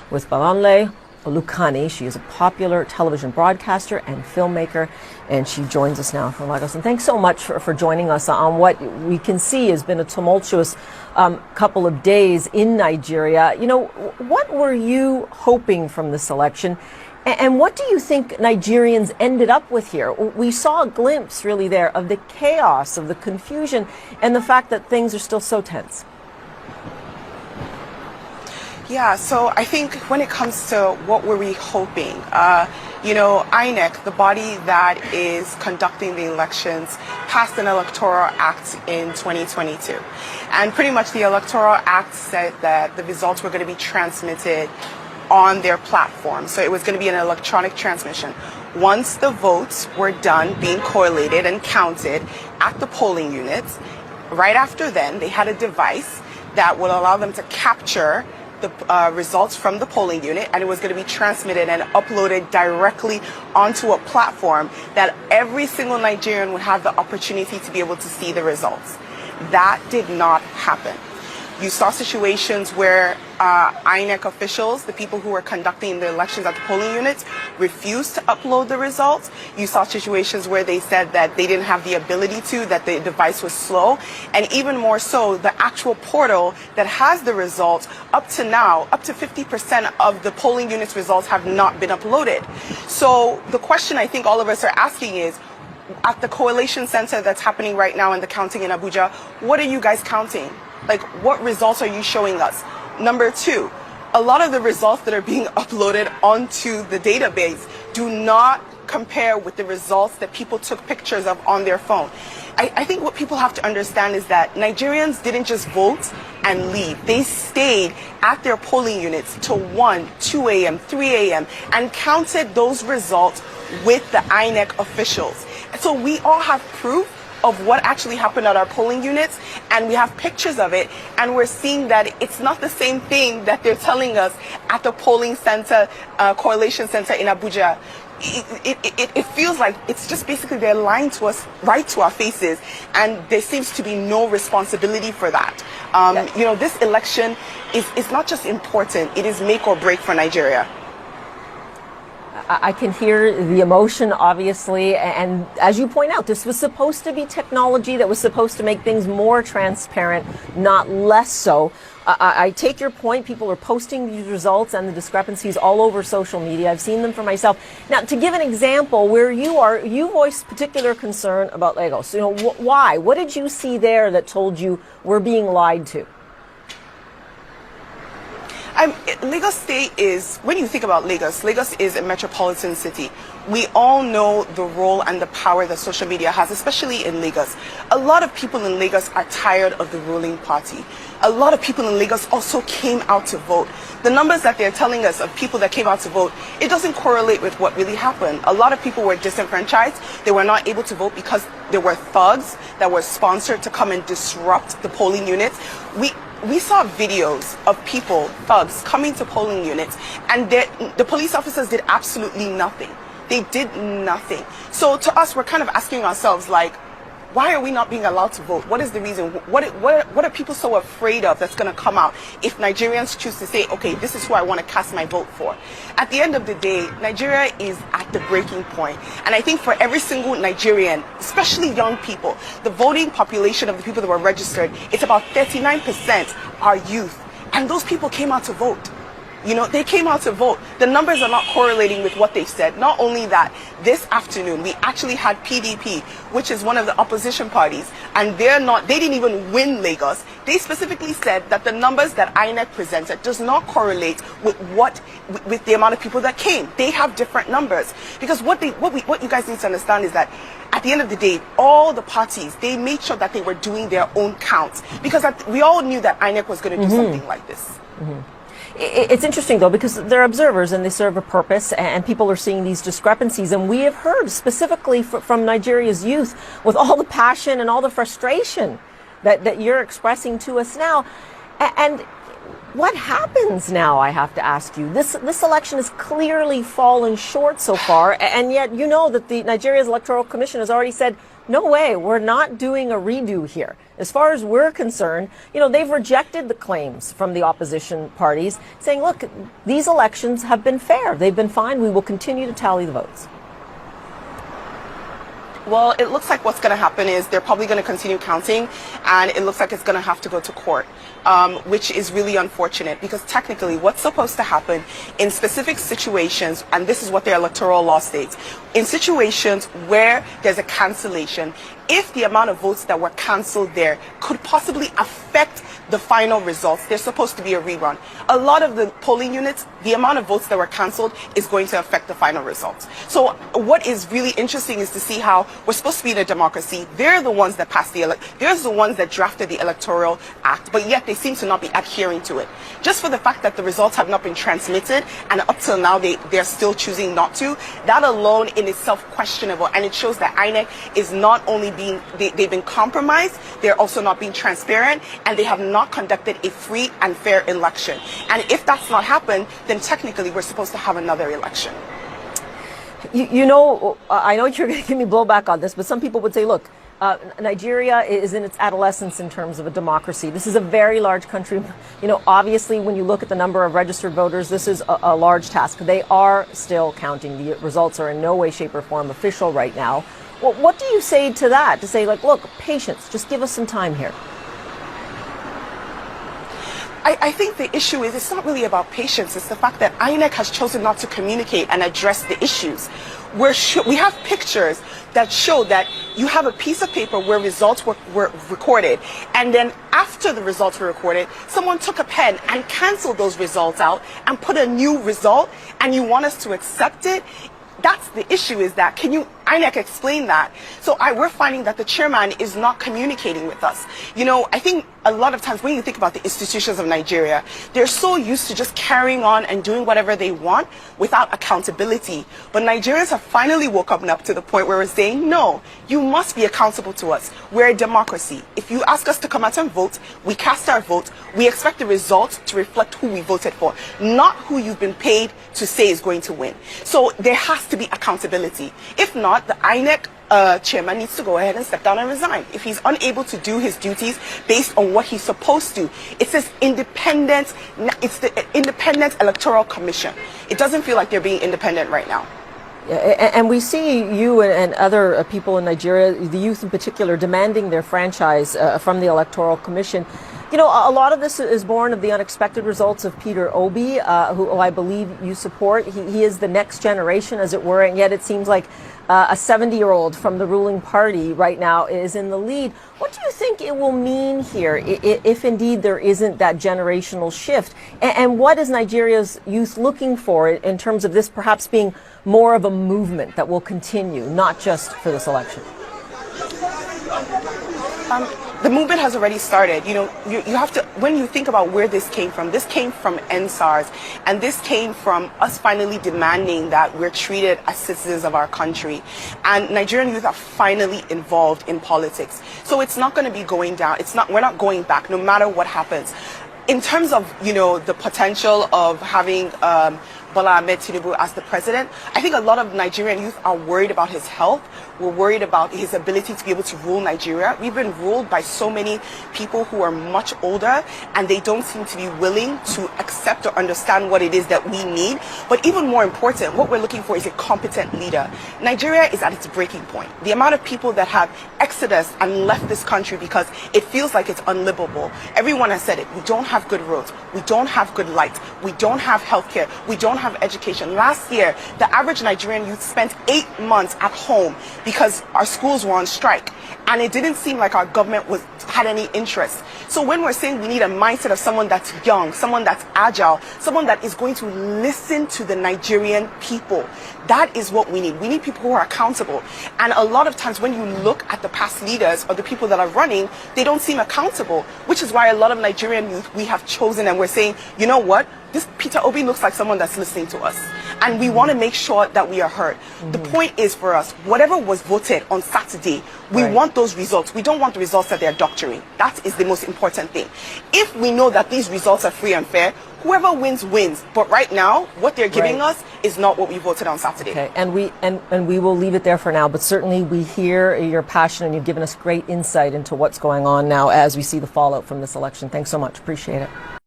with Babanle Olukani. She is a popular television broadcaster and filmmaker, and she joins us now from Lagos. And thanks so much for joining us on what we can see has been a tumultuous couple of days in Nigeria. You know, what were you hoping from this election? And what do you think Nigerians ended up with here? We saw a glimpse really there of the chaos, of the confusion, and the fact that things are still so tense. Yeah, so I think when it comes to what were we hoping, you know, INEC, the body that is conducting the elections, passed an electoral act in 2022. And pretty much the electoral act said that the results were going to be transmitted on their platform. So it was going to be an electronic transmission. Once the votes were done being correlated and counted at the polling units, right after then, they had a device that would allow them to capture the results from the polling unit, and it was going to be transmitted and uploaded directly onto a platform that every single Nigerian would have the opportunity to be able to see the results. That did not happen. You saw situations where INEC officials, the people who were conducting the elections at the polling units, refused to upload the results. You saw situations where they said that they didn't have the ability to, that the device was slow. And even more so, the actual portal that has the results, up to now, up to 50% of the polling units results have not been uploaded. So the question I think all of us are asking is, at the coalition center that's happening right now in the counting in Abuja, what are you guys counting? Like, what results are you showing us? Number two, a lot of the results that are being uploaded onto the database do not compare with the results that people took pictures of on their phone. I think what people have to understand is that Nigerians didn't just vote and leave. They stayed at their polling units till 1, 2 a.m., 3 a.m. and counted those results with the INEC officials. So we all have proof of what actually happened at our polling units, and we have pictures of it, and we're seeing that it's not the same thing that they're telling us at the polling center, correlation center in Abuja. It feels like it's just basically they're lying to us right to our faces, and there seems to be no responsibility for that. You know, this election is not just important, it is make or break for Nigeria. I can hear the emotion, obviously, and as you point out, this was supposed to be technology that was supposed to make things more transparent, not less so. I take your point. People are posting these results and the discrepancies all over social media. I've seen them for myself. Now, to give an example, where you are, you voiced particular concern about Lagos. You know, why? What did you see there that told you we're being lied to? Lagos State is, when you think about Lagos, Lagos is a metropolitan city. We all know the role and the power that social media has, especially in Lagos. A lot of people in Lagos are tired of the ruling party. A lot of people in Lagos also came out to vote. The numbers that they're telling us of people that came out to vote, it doesn't correlate with what really happened. A lot of people were disenfranchised. They were not able to vote because there were thugs that were sponsored to come and disrupt the polling units. We saw videos of people, thugs, coming to polling units, and the police officers did absolutely nothing. They did nothing. So to us, we're kind of asking ourselves, like, why are we not being allowed to vote? What is the reason? What are people so afraid of that's going to come out if Nigerians choose to say, okay, this is who I want to cast my vote for? At the end of the day, Nigeria is at the breaking point. And I think for every single Nigerian, especially young people, the voting population of the people that were registered, it's about 39% are youth. And those people came out to vote. You know, they came out to vote. The numbers are not correlating with what they said. Not only that, this afternoon we actually had PDP, which is one of the opposition parties, and they didn't even win Lagos. They specifically said that the numbers that INEC presented does not correlate with with the amount of people that came. They have different numbers. Because what you guys need to understand is that at the end of the day, all the parties, they made sure that they were doing their own counts, because we all knew that INEC was going to do something like this. It's interesting, though, because they're observers and they serve a purpose, and people are seeing these discrepancies. And we have heard specifically from Nigeria's youth, with all the passion and all the frustration that you're expressing to us now. And what happens now, I have to ask you? This election has clearly fallen short so far, and yet you know that the Nigeria's Electoral Commission has already said no way, we're not doing a redo here. As far as we're concerned, they've rejected the claims from the opposition parties saying, look, these elections have been fair. They've been fine. We will continue to tally the votes. Well, it looks like what's going to happen is they're probably going to continue counting, and it looks like it's going to have to go to court, which is really unfortunate, because technically what's supposed to happen in specific situations, and this is what their electoral law states, in situations where there's a cancellation, if the amount of votes that were cancelled there could possibly affect the final results, there's supposed to be a rerun. A lot of the polling units, the amount of votes that were cancelled is going to affect the final results. So what is really interesting is to see how we're supposed to be in a democracy. They're the ones that passed they're the ones that drafted the Electoral Act, but yet they seem to not be adhering to it. Just for the fact that the results have not been transmitted, and up till now they're still choosing not to, that alone in itself questionable, and it shows that INEC is not only they've been compromised, they're also not being transparent, and they have not conducted a free and fair election. And if that's not happened, then technically we're supposed to have another election. I know you're going to give me blowback on this, but some people would say, look, Nigeria is in its adolescence in terms of a democracy. This is a very large country. Obviously, when you look at the number of registered voters, this is a large task. They are still counting. The results are in no way, shape, or form official right now. Well, what do you say to that? To say, like, look, patience, just give us some time here. I think the issue is it's not really about patience. It's the fact that INEC has chosen not to communicate and address the issues. We have pictures that show that you have a piece of paper where results were recorded, and then after the results were recorded, someone took a pen and canceled those results out and put a new result, and you want us to accept it? That's the issue, is that INEC explain that? So we're finding that the chairman is not communicating with us. I think a lot of times when you think about the institutions of Nigeria, they're so used to just carrying on and doing whatever they want without accountability. But Nigerians have finally woken up to the point where we're saying, no, you must be accountable to us. We're a democracy. If you ask us to come out and vote, we cast our vote. We expect the results to reflect who we voted for, not who you've been paid to say is going to win. So there has to be accountability. If not, the INEC chairman needs to go ahead and step down and resign. If he's unable to do his duties based on what he's supposed to, it's the Independent Electoral Commission. It doesn't feel like they're being independent right now. And we see you and other people in Nigeria, the youth in particular, demanding their franchise from the Electoral Commission. A lot of this is born of the unexpected results of Peter Obi, who I believe you support. He is the next generation, as it were, and yet it seems like a 70-year-old from the ruling party right now is in the lead. What do you think it will mean here if indeed there isn't that generational shift? And what is Nigeria's youth looking for in terms of this perhaps being more of a movement that will continue, not just for this election? The movement has already started. You have to, when you think about where this came from EndSARS, and this came from us finally demanding that we're treated as citizens of our country. And Nigerian youth are finally involved in politics. So it's not going to be going down. We're not going back, no matter what happens. In terms of, the potential of having Bola Ahmed Tinubu as the president, I think a lot of Nigerian youth are worried about his health. We're worried about his ability to be able to rule Nigeria. We've been ruled by so many people who are much older, and they don't seem to be willing to accept or understand what it is that we need. But even more important, what we're looking for is a competent leader. Nigeria is at its breaking point. The amount of people that have exodus and left this country because it feels like it's unlivable. Everyone has said it. We don't have good roads. We don't have good light. We don't have healthcare. We don't have education. Last year, the average Nigerian youth spent 8 months at home because our schools were on strike, and it didn't seem like our government had any interest. So when we're saying we need a mindset of someone that's young, someone that's agile, someone that is going to listen to the Nigerian people, that is what we need. We need people who are accountable. And a lot of times when you look at the past leaders or the people that are running, they don't seem accountable, which is why a lot of Nigerian youth we have chosen, and we're saying, you know what? This Peter Obi looks like someone that's listening to us. and we want to make sure that we are heard. The point is for us, whatever was voted on Saturday, we Right. want those results. We don't want the results that they're doctoring. That is the most important thing. If we know that these results are free and fair, whoever wins wins. But right now, what they're giving Right. us is not what we voted on Saturday. Okay, and we will leave it there for now, but certainly we hear your passion, and you've given us great insight into what's going on now as we see the fallout from this election. Thanks so much. Appreciate it.